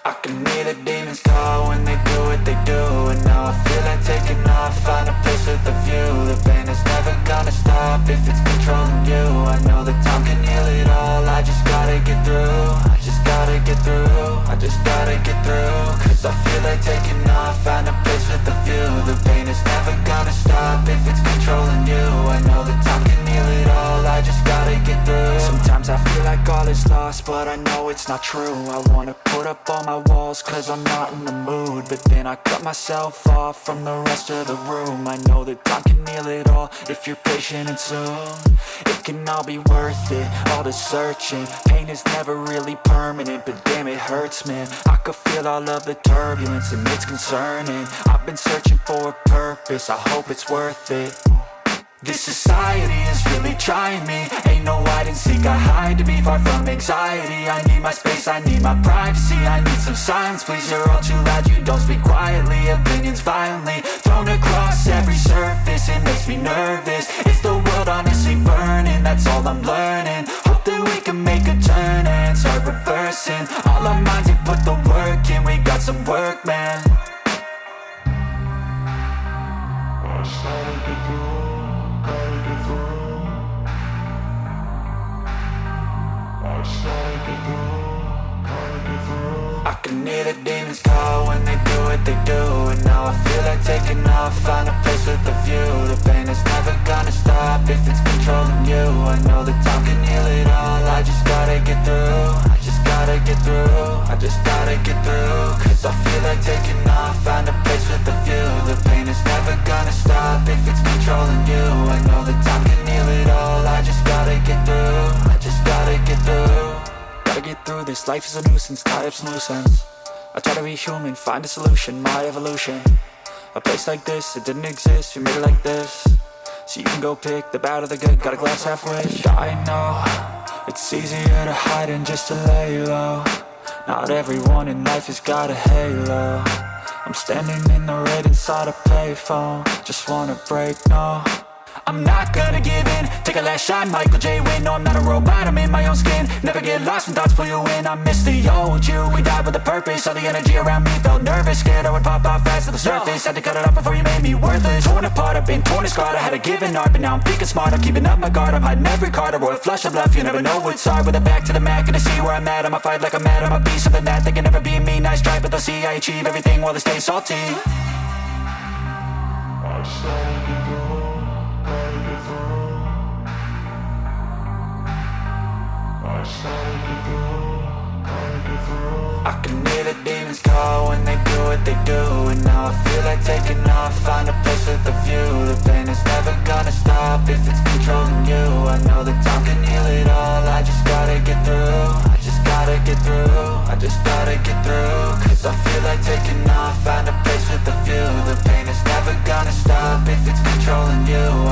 I can hear the demons call when they do what they do. And now I feel like taking off, find a place with a view. The pain is never gonna stop if it's controlling you. I know that time can heal it all, I just gotta get through. I just gotta get through, I just gotta get through. Cause I feel like taking off, find a place with a view. The pain is never gonna stop if it's controlling you. I know that time can heal it all, I just gotta get through. Sometimes I feel like all is lost, but I know it's not true. I wanna put up all my walls cause I'm not in the mood, but then I cut myself off from the rest of the room. I know that time can heal it all if you're patient, and soon it can all be worth it, all the searching. Pain is never really permanent, but damn it hurts, man. I could feel all of the turbulence and it's concerning. I've been searching for a purpose, I hope it's worth it. This society is really trying me. Ain't no hide and seek, I hide to be far from anxiety. I need my space, I need my privacy. I need some silence, please, you're all too loud. You don't speak quietly, opinions violently thrown across every surface. It makes me nervous, is the world honestly burning? That's all I'm learning. Hope that we can make a turn and start reversing all our minds and put the work in. We got some work, man. I can hear the demons call when they do what they do. And now I feel like taking off, find a place with a view. The pain is never gonna stop if it's controlling you. I know that time can heal it all, I just gotta get through. I just gotta get through, I just gotta get through. Cause I feel like taking off, find a place with a view. The pain is never gonna stop if it's controlling you. I know that time can heal it all, I just gotta get through. I just gotta get through. Gotta get through this, life is a nuisance, tie up some loose ends. I try to be human, find a solution, my evolution. A place like this, it didn't exist, we made it like this. So you can go pick the bad or the good, got a glass halfway. I know, it's easier to hide than just to lay low. Not everyone in life has got a halo. I'm standing in the red inside a payphone, just wanna break, no. I'm not gonna give in, take a last shot, Michael J. Win. No, I'm not a robot, I'm in my own skin. Never get lost when thoughts pull you in. I miss the old you, we died with a purpose. All the energy around me felt nervous, scared I would pop out fast to the surface. Had to cut it off before you made me worthless. Torn apart, I've been torn and scarred. I had a given art, but now I'm thinking smart. I'm keeping up my guard, I'm hiding every card. A royal flush of bluff, you never know what's hard. With a back to the mat, gonna see where I'm at. I'ma fight like I'm mad, I'ma be something that they can never be me. Nice try, but they'll see I achieve everything while they stay salty. I can hear the demons call when they do what they do. And now I feel like taking off, find a place with a view. The pain is never gonna stop if it's controlling you. I know that time can heal it all, I just gotta get through. I just gotta get through, I just gotta get through. Cause I feel like taking off, find a place with a view. The pain is never gonna stop if it's controlling you.